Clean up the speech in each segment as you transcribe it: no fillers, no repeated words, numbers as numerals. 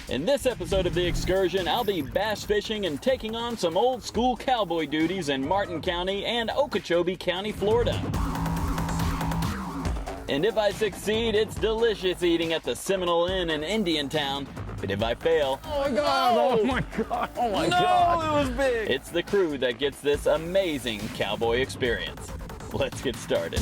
In this episode of The Excursion, I'll be bass fishing and taking on some old school cowboy duties in Martin County and Okeechobee County, Florida. And if I succeed, it's delicious eating at the Seminole Inn in Indiantown. But if I fail, oh my God, oh my God, oh my God. No, it was big. It's the crew that gets this amazing cowboy experience. Let's get started.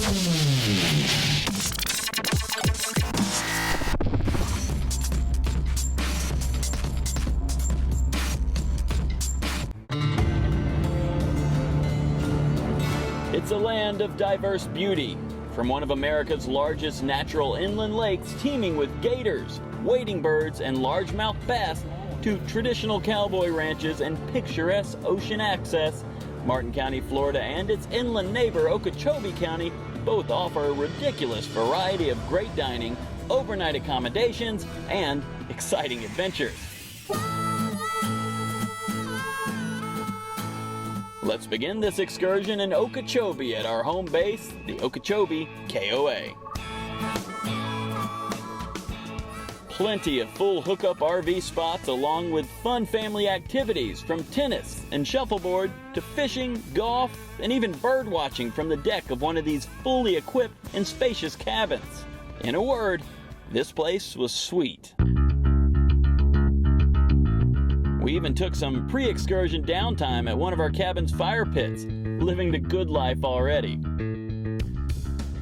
It's a land of diverse beauty, from one of America's largest natural inland lakes teeming with gators, wading birds, and largemouth bass, to traditional cowboy ranches and picturesque ocean access. Martin County, Florida, and its inland neighbor, Okeechobee County, both offer a ridiculous variety of great dining, overnight accommodations, and exciting adventures. Let's begin this excursion in Okeechobee at our home base, the Okeechobee KOA. Plenty of full hookup RV spots along with fun family activities from tennis and shuffleboard to fishing, golf, and even bird watching from the deck of one of these fully equipped and spacious cabins. In a word, this place was sweet. We even took some pre-excursion downtime at one of our cabin's fire pits, living the good life already.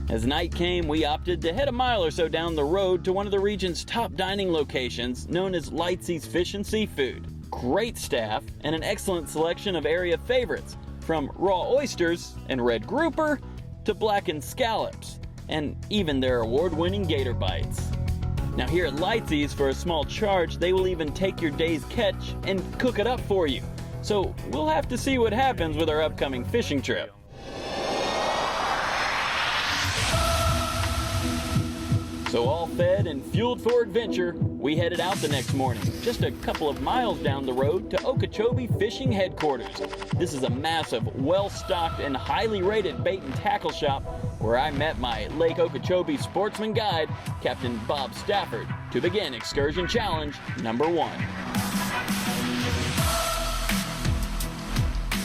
As night came, we opted to head a mile or so down the road to one of the region's top dining locations, known as Lightsy's Fish and Seafood. Great staff and an excellent selection of area favorites, from raw oysters and red grouper to blackened scallops, and even their award-winning gator bites. Now here at Lightsy's, for a small charge, they will even take your day's catch and cook it up for you. So we'll have to see what happens with our upcoming fishing trip. So all fed and fueled for adventure, we headed out the next morning, just a couple of miles down the road to Okeechobee Fishing Headquarters. This is a massive, well-stocked, and highly rated bait and tackle shop where I met my Lake Okeechobee sportsman guide, Captain Bob Stafford, to begin Excursion Challenge number 1.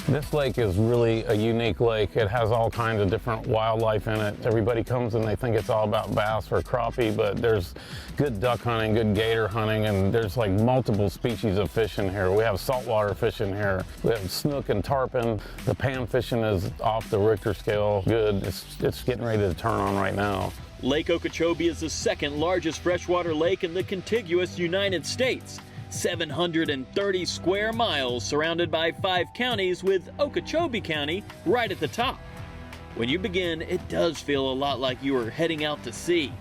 This lake is really a unique lake. It has all kinds of different wildlife in it. Everybody comes and they think it's all about bass or crappie, but there's good duck hunting, good gator hunting, and there's like multiple species of fish in here. We have saltwater fish in here. We have snook and tarpon. The pan fishing is off the Richter scale good. It's getting ready to turn on right now. Lake Okeechobee is the second largest freshwater lake in the contiguous United States. 730 square miles surrounded by 5 counties, with Okeechobee County right at the top. When you begin, it does feel a lot like you are heading out to sea.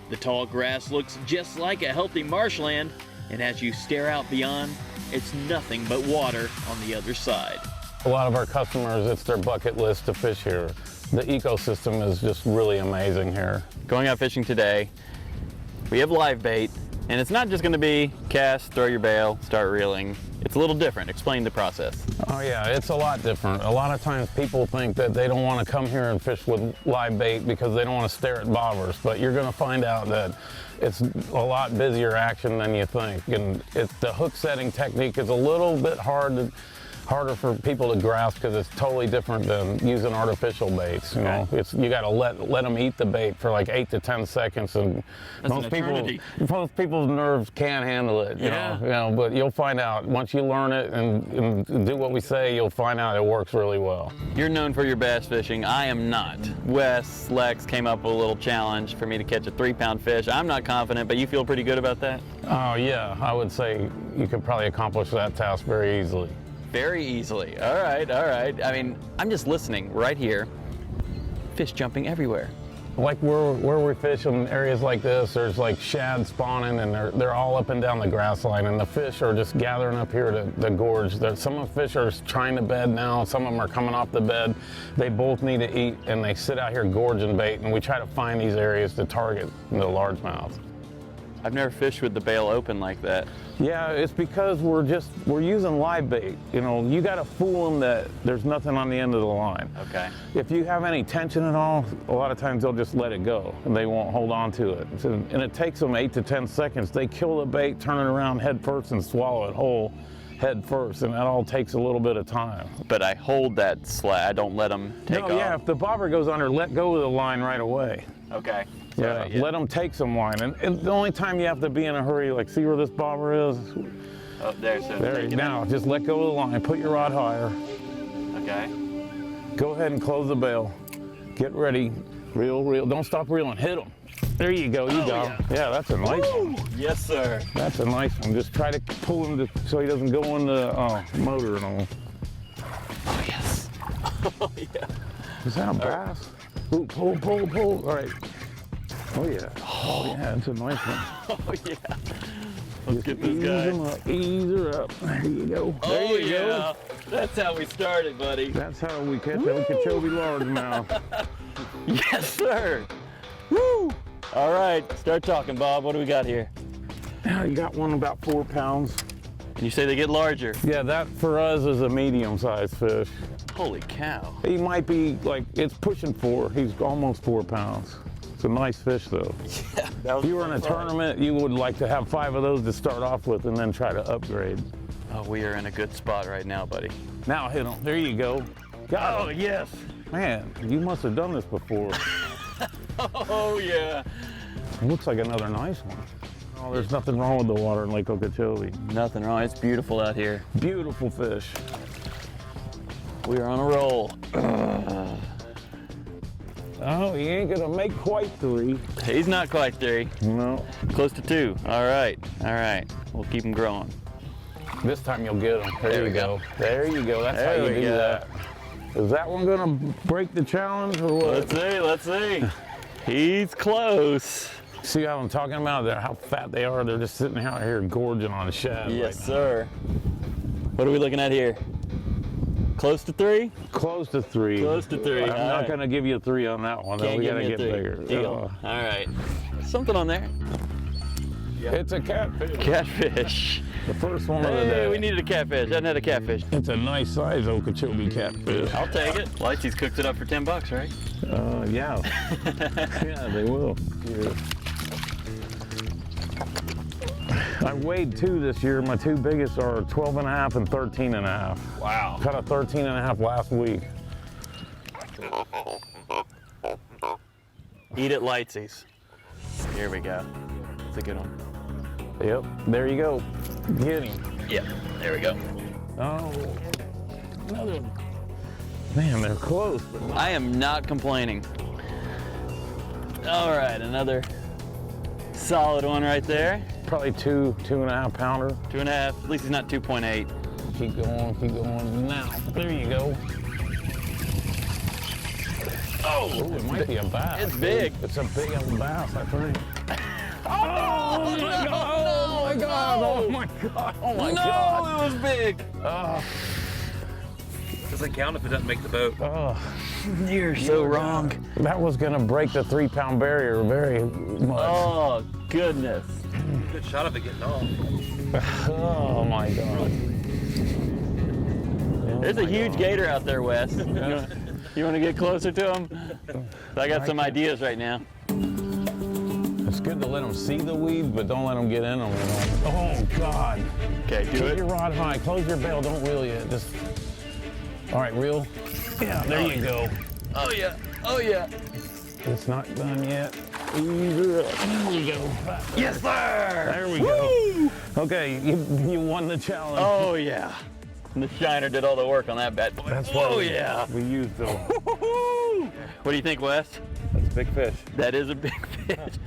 The tall grass looks just like a healthy marshland, and as you stare out beyond, it's nothing but water on the other side. A lot of our customers, it's their bucket list to fish here. The ecosystem is just really amazing here. Going out fishing today, we have live bait. And it's not just going to be cast, throw your bail, start reeling. It's a little different. Explain the process. Oh yeah, it's a lot different. A lot of times people think that they don't want to come here and fish with live bait because they don't want to stare at bobbers, but you're going to find out that it's a lot busier action than you think. And the hook setting technique is a little bit harder for people to grasp because it's totally different than using artificial baits. You know, you got to let them eat the bait for like 8 to 10 seconds, and most people's nerves can't handle it. You know, but you'll find out once you learn it and do what we say, you'll find out it works really well. You're known for your bass fishing. I am not. Lex came up with a little challenge for me to catch a 3-pound fish. I'm not confident, but you feel pretty good about that? Oh yeah, I would say you could probably accomplish that task very easily. Very easily. All right. I mean, I'm just listening right here. Fish jumping everywhere. Like where we fish in areas like this, there's like shad spawning, and they're all up and down the grass line, and the fish are just gathering up here to the gorge. Some of the fish are trying to bed now, some of them are coming off the bed. They both need to eat, and they sit out here gorging bait, and we try to find these areas to target the largemouth. I've never fished with the bail open like that. Yeah, it's because we're using live bait. You know, you got to fool them that there's nothing on the end of the line. Okay. If you have any tension at all, a lot of times they'll just let it go and they won't hold on to it. And it takes them 8 to 10 seconds. They kill the bait, turn it around head first and swallow it whole head first, and that all takes a little bit of time. But I hold that slide. I don't let them take off. Yeah, if the bobber goes under, let go of the line right away. Okay. Yeah, let them take some line. And the only time you have to be in a hurry, like see where this bobber is? Oh, there, so There, now, just let go of the line, put your rod higher. Okay. Go ahead and close the bail. Get ready, reel, don't stop reeling, hit them. There you go, you got him. Yeah, that's a nice one. Yes, sir. That's a nice one. Just try to pull him so he doesn't go in the motor and all. Oh, yes. Oh, yeah. Is that a bass? Ooh, pull. All right. Oh, yeah. Oh, yeah, that's a nice one. Oh, yeah. Let's get this Ease guy. him up, ease her up. There you go. There you go. That's how we started, buddy. That's how we catch Okeechobee largemouth. Yes, sir. Woo! All right, start talking, Bob. What do we got here? Now you got one about 4 pounds. You say they get larger. Yeah, that for us is a medium-sized fish. Holy cow. He might be like, it's pushing 4. He's almost 4 pounds. It's a nice fish though. Yeah, that was if you were in a tournament, you would like to have 5 of those to start off with and then try to upgrade. Oh, we are in a good spot right now, buddy. Now hit him. There you go. Got him. Yes. Man, you must have done this before. Oh, yeah. It looks like another nice one. Oh, there's nothing wrong with the water in Lake Okeechobee. Nothing wrong. It's beautiful out here. Beautiful fish. We are on a roll. Oh, he ain't gonna make quite 3. He's not quite 3. No. Close to 2. All right. All right. We'll keep him growing. This time you'll get him. There we go. There you go. That's There how you we do go. that. Is that one gonna break the challenge or what? Let's see. He's close. See how I'm talking about? How fat they are? They're just sitting out here gorging on shad. Yes, right sir. What are we looking at here? Close to 3? now. Close to 3. Close to 3. I'm All not right. gonna give you a 3 on that one. Can't we give gotta me a get 3. bigger. Deal. All right. Something on there. It's a catfish. Catfish. The first one of the Hey, day. we needed a catfish. I hadn't had a catfish. It's a nice size Okeechobee catfish. I'll take it. Lightsy's cooked it up for $10, right? Yeah. Yeah, they will. Yeah. I weighed 2 this year. My 2 biggest are 12.5 and 13.5. Wow. Caught a 13.5 last week. Eat it, Lightsy's. Here we go. It's a good one. Yep, there you go. Get him. Yep, there we go. Oh, another one. Man, they're close. I am not complaining. All right, another solid one right there. Probably 2.5 pounder. 2.5. At least he's not 2.8. Keep going. Now, there you go. Oh, it might be a bass. It's big. It's a big old bass, I think. Oh, my God! Oh my God! Oh my God! Oh my no, God! it was big. Doesn't count if it doesn't make the boat. You're so wrong. That was gonna break the 3-pound barrier very much. Oh, goodness. Good shot of it getting off. Oh my God! There's a huge gator out there, Wes. You want to get closer to him? I got some ideas right now. It's good to let them see the weeds, but don't let them get in them. You know? Oh God! Okay, do Keep it. your rod high. Close your bail. Don't reel yet. Just. All right, reel. Yeah, there you go. Oh, yeah. Oh, yeah. It's not done yet. Ease her up. There we go. Yes, sir. There we go. Okay, you won the challenge. Oh, yeah. And the shiner did all the work on that bad boy. That's oh, what yeah. we used them. What do you think, Wes? That's a big fish. That is a big fish.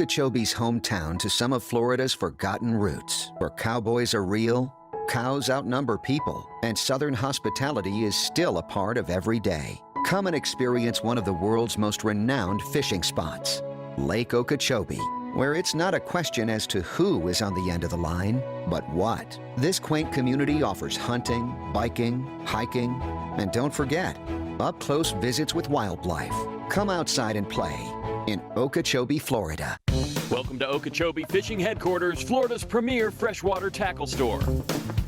Okeechobee's hometown to some of Florida's forgotten roots, where cowboys are real, cows outnumber people, and Southern hospitality is still a part of every day. Come and experience one of the world's most renowned fishing spots, Lake Okeechobee, where it's not a question as to who is on the end of the line, but what. This quaint community offers hunting, biking, hiking, and don't forget, up-close visits with wildlife. Come outside and play in Okeechobee, Florida. Welcome to Okeechobee Fishing Headquarters, Florida's premier freshwater tackle store.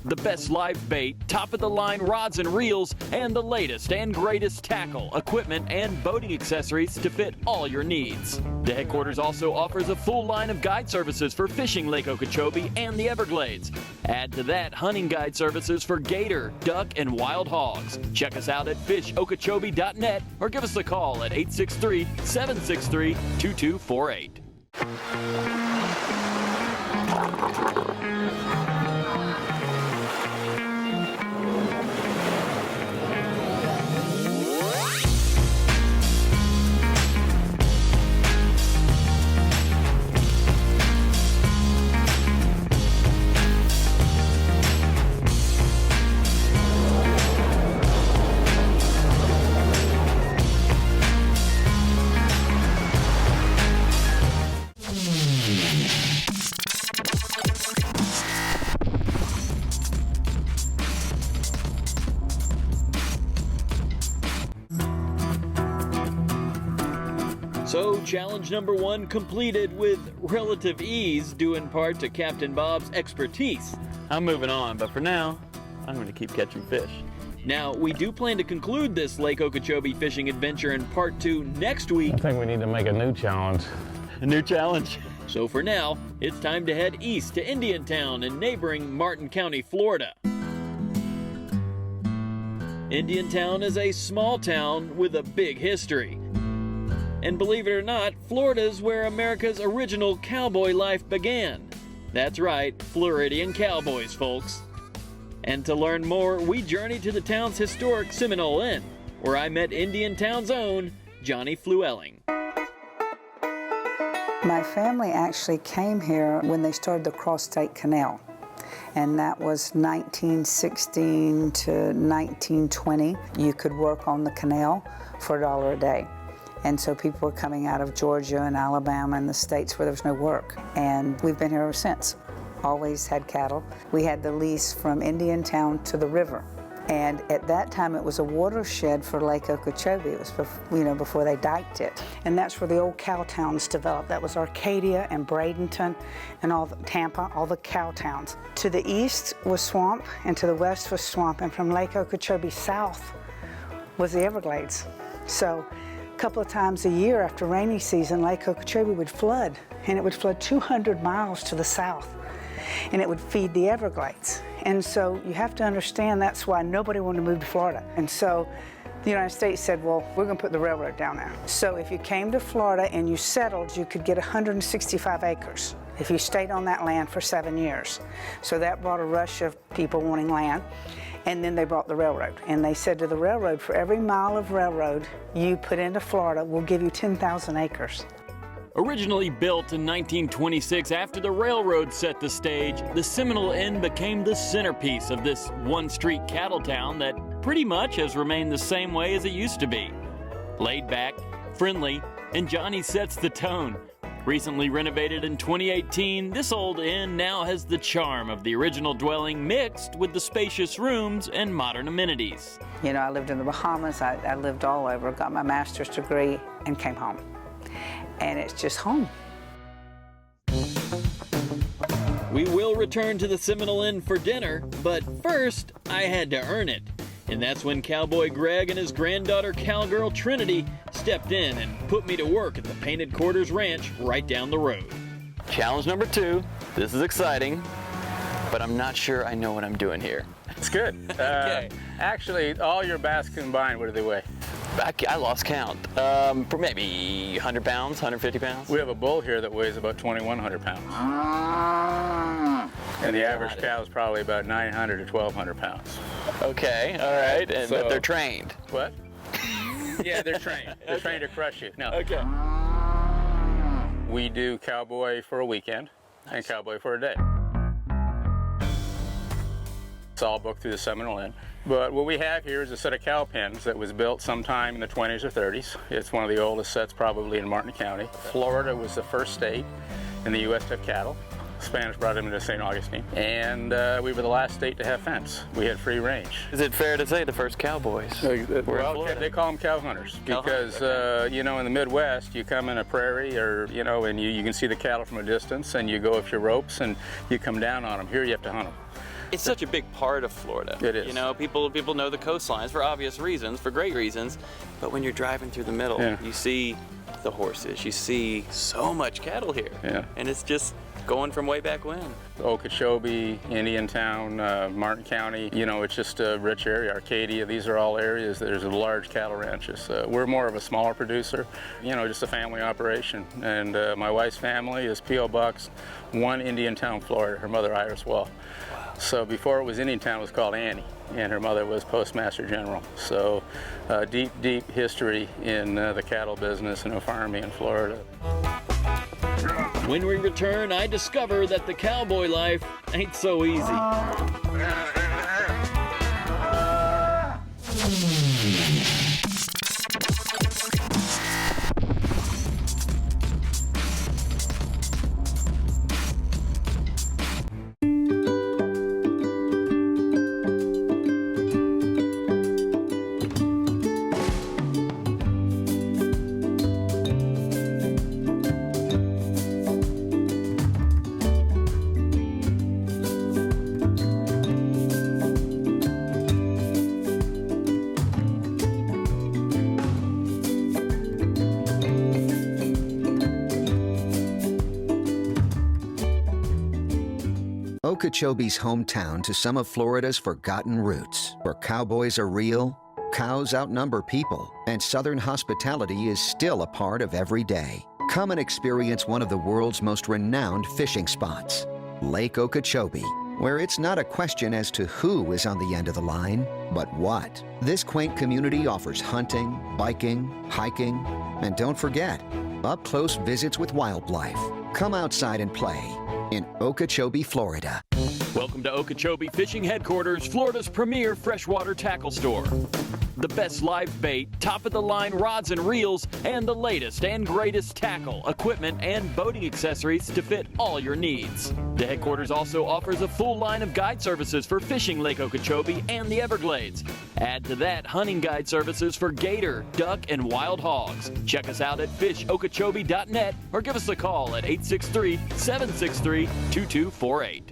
The best live bait, top-of-the-line rods and reels, and the latest and greatest tackle, equipment, and boating accessories to fit all your needs. The headquarters also offers a full line of guide services for fishing Lake Okeechobee and the Everglades. Add to that hunting guide services for gator, duck, and wild hogs. Check us out at fishokeechobee.net or give us a call at 863-763-2248. So, challenge number 1 completed with relative ease, due in part to Captain Bob's expertise. I'm moving on, but for now, I'm going to keep catching fish. Now, we do plan to conclude this Lake Okeechobee fishing adventure in part 2 next week. I think we need to make a new challenge. A new challenge? So for now, it's time to head east to Indiantown in neighboring Martin County, Florida. Indiantown is a small town with a big history. And believe it or not, Florida's where America's original cowboy life began. That's right, Floridian cowboys, folks. And to learn more, we journeyed to the town's historic Seminole Inn, where I met Indiantown's own Johnny Fluelling. My family actually came here when they started the Cross-State Canal, and that was 1916 to 1920. You could work on the canal for $1 a day. And so people were coming out of Georgia and Alabama and the states where there was no work. And we've been here ever since. Always had cattle. We had the lease from Indiantown to the river. And at that time, it was a watershed for Lake Okeechobee. It was before they diked it. And that's where the old cow towns developed. That was Arcadia and Bradenton and all the Tampa, all the cow towns. To the east was swamp, and to the west was swamp. And from Lake Okeechobee south was the Everglades. So a couple of times a year after rainy season, Lake Okeechobee would flood, and it would flood 200 miles to the south, and it would feed the Everglades. And so you have to understand that's why nobody wanted to move to Florida. And so the United States said, well, we're going to put the railroad down there. So if you came to Florida and you settled, you could get 165 acres if you stayed on that land for 7 years. So that brought a rush of people wanting land. And then they brought the railroad. And they said to the railroad, for every mile of railroad you put into Florida, we'll give you 10,000 acres. Originally built in 1926 after the railroad set the stage, the Seminole Inn became the centerpiece of this one-street cattle town that pretty much has remained the same way as it used to be. Laid back, friendly, and Johnny sets the tone. Recently renovated in 2018, this old inn now has the charm of the original dwelling mixed with the spacious rooms and modern amenities. You know, I lived in the Bahamas, I lived all over, got my master's degree, and came home. And it's just home. We will return to the Seminole Inn for dinner, but first, I had to earn it. And that's when Cowboy Greg and his granddaughter cowgirl Trinity stepped in and put me to work at the Painted Quarters Ranch right down the road. Challenge number 2. This is exciting, but I'm not sure I know what I'm doing here. It's good. Okay. Actually, all your bass combined, what do they weigh? I lost count. For maybe 100 pounds, 150 pounds. We have a bull here that weighs about 2,100 pounds. And the average cow is probably about 900 to 1,200 pounds. Okay, all right, but they're trained. What? Yeah, they're trained. They're trained to crush you. No. Okay. We do Cowboy for a weekend and Cowboy for a day. It's all booked through the Seminole Inn. But what we have here is a set of cow pens that was built sometime in the 20s or 30s. It's one of the oldest sets probably in Martin County. Florida was the first state in the U.S. to have cattle. Spanish brought them into St. Augustine. And we were the last state to have fence. We had free range. Is it fair to say the first cowboys were in Florida? They call them cow hunters because, okay. you know, in the Midwest, you come in a prairie or, you know, and you can see the cattle from a distance and you go with your ropes and you come down on them. Here you have to hunt them. It's such a big part of Florida. It is. You know, people know the coastlines for obvious reasons, for great reasons, but when you're driving through the middle, you see the horses, you see so much cattle here. Yeah. And it's just going from way back when. Okeechobee, Indiantown, Martin County, you know, it's just a rich area. Arcadia, these are all areas that there's large cattle ranches. We're more of a smaller producer, you know, just a family operation. And my wife's family is P.O. Box 1, Indiantown, Florida. Her mother, Iris Wall. So before it was Indiantown, it was called Annie, and her mother was Postmaster General. So deep, deep history in the cattle business and farming in Florida. When we return, I discover that the cowboy life ain't so easy. Okeechobee's hometown to some of Florida's forgotten roots, where cowboys are real, cows outnumber people, and Southern hospitality is still a part of every day. Come and experience one of the world's most renowned fishing spots, Lake Okeechobee, where it's not a question as to who is on the end of the line, but what. This quaint community offers hunting, biking, hiking, and don't forget, up-close visits with wildlife. Come outside and play in Okeechobee, Florida. Welcome to Okeechobee Fishing Headquarters, Florida's premier freshwater tackle store. The best live bait, top-of-the-line rods and reels, and the latest and greatest tackle, equipment, and boating accessories to fit all your needs. The headquarters also offers a full line of guide services for fishing Lake Okeechobee and the Everglades. Add to that hunting guide services for gator, duck, and wild hogs. Check us out at fishokeechobee.net or give us a call at 863-763-2248.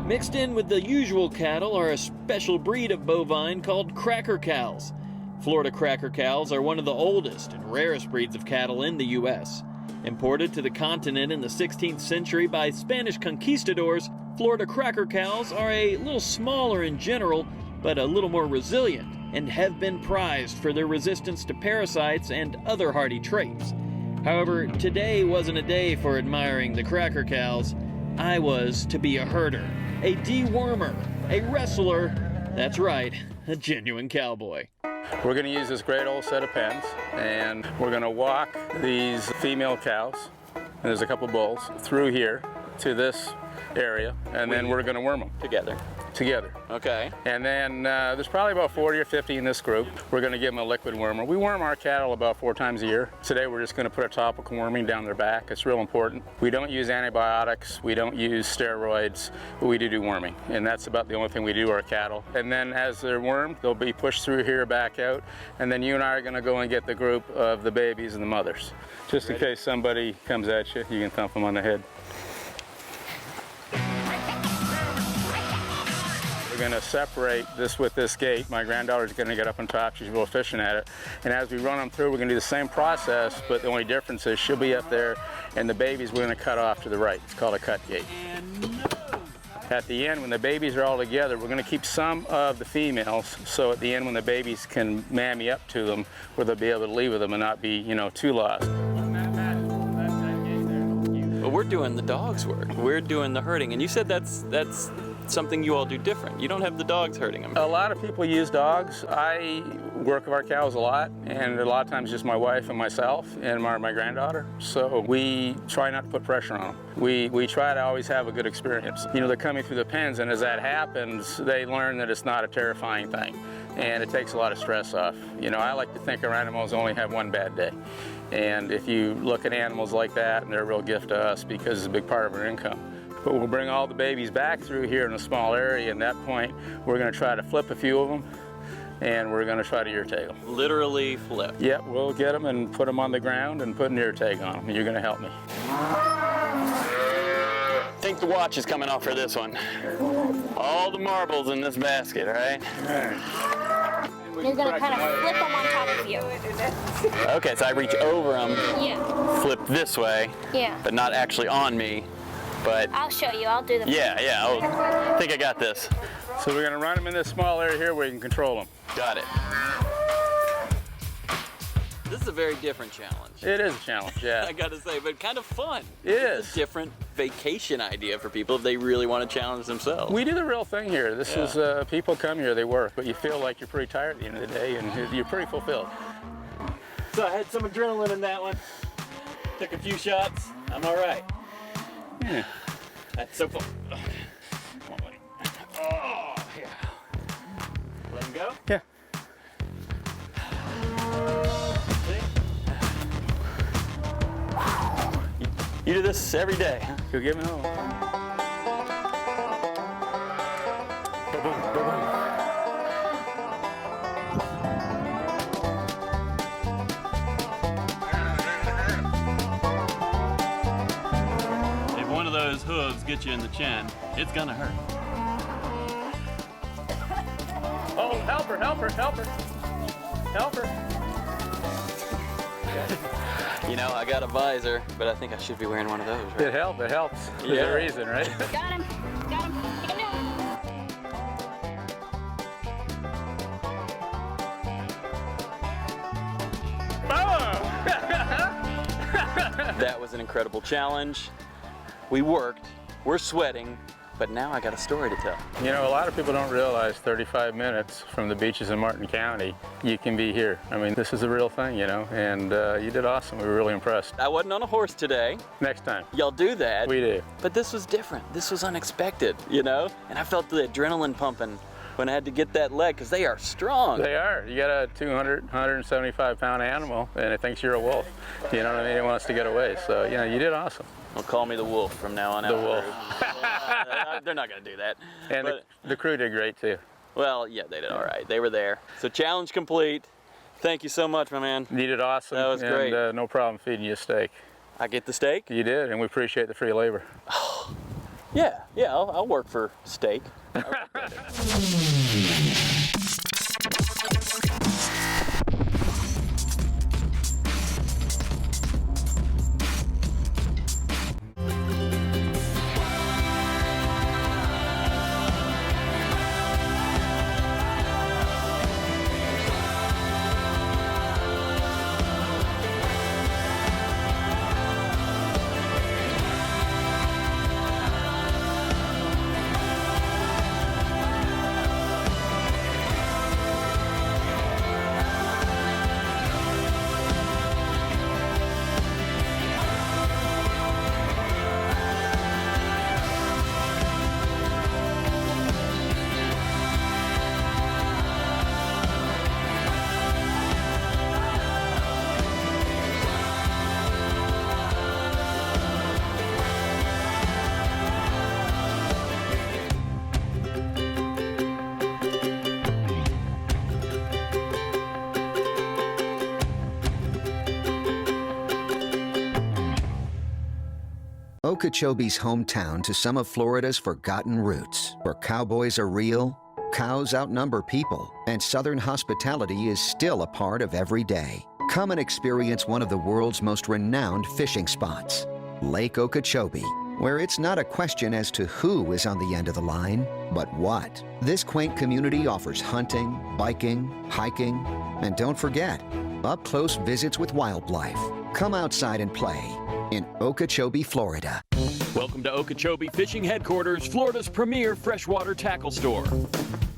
Mixed in with the usual cattle are a special breed of bovine called cracker cows. Florida cracker cows are one of the oldest and rarest breeds of cattle in the U.S. Imported to the continent in the 16th century by Spanish conquistadors, Florida cracker cows are a little smaller in general, but a little more resilient, and have been prized for their resistance to parasites and other hardy traits. However, today wasn't a day for admiring the cracker cows. I was to be a herder, a dewormer, a wrestler, that's right, a genuine cowboy. We're going to use this great old set of pens, and we're going to walk these female cows, and there's a couple bulls, through here to this area, and then we're going to worm them. Together. Okay. And then there's probably about 40 or 50 in this group. We're going to give them a liquid wormer. We worm our cattle about 4 times a year. Today we're just going to put a topical worming down their back. It's real important. We don't use antibiotics. We don't use steroids. But we do worming. And that's about the only thing we do to our cattle. And then as they're wormed, they'll be pushed through here, back out. And then you and I are going to go and get the group of the babies and the mothers. Just in case somebody comes at you, you can thump them on the head. We're going to separate this with this gate. My granddaughter's going to get up on top. She's real efficient at it. And as we run them through, we're going to do the same process, but the only difference is she'll be up there, and the babies we're going to cut off to the right. It's called a cut gate. At the end, when the babies are all together, we're going to keep some of the females, so at the end when the babies can mammy up to them, where they'll be able to leave with them and not be, you know, too lost. But we're doing the dogs' work. We're doing the herding. And you said that's something you all do different. You don't have the dogs herding them. A lot of people use dogs. I work with our cows a lot, and a lot of times just my wife and myself and my granddaughter. So we try not to put pressure on them. We try to always have a good experience. You know, they're coming through the pens, and as that happens, they learn that it's not a terrifying thing, and it takes a lot of stress off. You know, I like to think our animals only have one bad day. And if you look at animals like that, and they're a real gift to us because it's a big part of our income. But we'll bring all the babies back through here in a small area, and at that point, we're going to try to flip a few of them, and we're going to try to ear tag them. Literally flip. Yep, we'll get them and put them on the ground and put an ear tag on them, and you're going to help me. I think the watch is coming off for this one. All the marbles in this basket, right? You're going to kind of flip them on top of you. Okay, so I reach over them, Yeah. flip this way, Yeah. but not actually on me. But I'll show you. I'll do the. yeah, I think I got this. So we're going to run them in this small area here where you can control them. Got it. This is a very different challenge. It is a challenge, yeah. I gotta say, but kind of fun. It It's is. a different vacation idea for people if they really want to challenge themselves. We do the real thing here. This is, people come here, they work, but you feel like you're pretty tired at the end of the day, and you're pretty fulfilled. So I had some adrenaline in that one. Took a few shots. I'm all right. Yeah. That's so fun. Come on, buddy. Oh, yeah. Let him go? Yeah. You do this every day, huh? Go give me home. If one of those hooves gets you in the chin, it's gonna hurt. Oh, help her, help her, help her. Help her. You know, I got a visor, but I think I should be wearing one of those, right? It helps, it helps. There's Yeah. a reason, right? Got him. Got him. You can do it. That was an incredible challenge. We worked, we're sweating, but now I got a story to tell. You know, a lot of people don't realize 35 minutes from the beaches in Martin County, you can be here. I mean, this is a real thing, you know, and you did awesome. We were really impressed. I wasn't on a horse today. Next time. Y'all do that. We do. But this was different. This was unexpected, you know? And I felt the adrenaline pumping when I had to get that leg, because they are strong. They are. You got a 200, 175-pound animal, and it thinks you're a wolf. You know what I mean? It wants to get away. So, you know, you did awesome. Well, call me the wolf from now on out. The wolf. They're not going to do that. And But- the crew did great, too. Well, yeah, they did all right. They were there. So challenge complete. Thank you so much, my man. You did awesome. That was great. And no problem feeding you a steak. I get the steak? You did, and we appreciate the free labor. Yeah, I'll work for steak. Okeechobee's hometown to some of Florida's forgotten roots, where cowboys are real, cows outnumber people, and Southern hospitality is still a part of every day. Come and experience one of the world's most renowned fishing spots, Lake Okeechobee, where it's not a question as to who is on the end of the line, but what. This quaint community offers hunting, biking, hiking, and don't forget, up-close visits with wildlife. Come outside and play. in Okeechobee, Florida. Welcome to Okeechobee Fishing Headquarters, Florida's premier freshwater tackle store.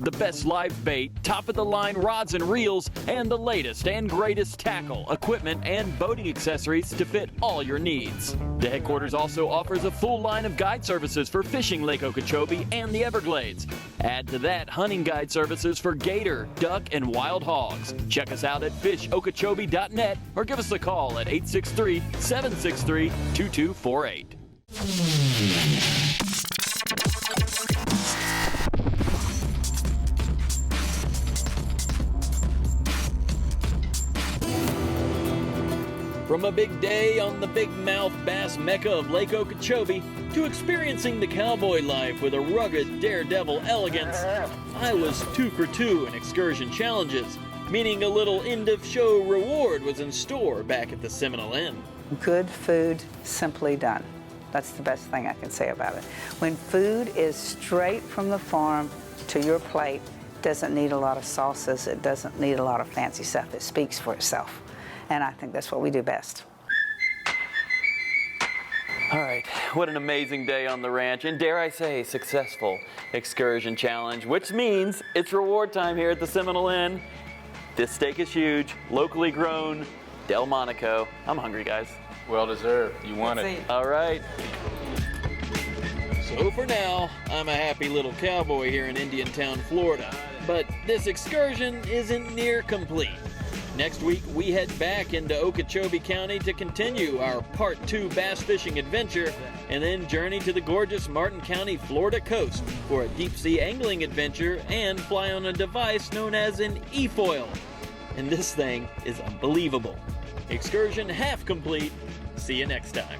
The best live bait, top-of-the-line rods and reels, and the latest and greatest tackle, equipment, and boating accessories to fit all your needs. The headquarters also offers a full line of guide services for fishing Lake Okeechobee and the Everglades. Add to that hunting guide services for gator, duck, and wild hogs. Check us out at fishokeechobee.net or give us a call at 863-763-2248. From a big day on the big mouth bass mecca of Lake Okeechobee to experiencing the cowboy life with a rugged daredevil elegance, I was 2 for 2 in excursion challenges, meaning a little end-of-show reward was in store back at the Seminole Inn. Good food, simply done. That's the best thing I can say about it. When food is straight from the farm to your plate, it doesn't need a lot of sauces, it doesn't need a lot of fancy stuff. It speaks for itself. And I think that's what we do best. All right, what an amazing day on the ranch, and dare I say, successful excursion challenge, which means it's reward time here at the Seminole Inn. This steak is huge, locally grown, Delmonico. I'm hungry, guys. Well deserved. You want it. All right. So for now, I'm a happy little cowboy here in Indiantown, Florida. But this excursion isn't near complete. Next week, we head back into Okeechobee County to continue our Part 2 bass fishing adventure and then journey to the gorgeous Martin County, Florida coast for a deep-sea angling adventure and fly on a device known as an e-foil. And this thing is unbelievable. Excursion half complete. See you next time.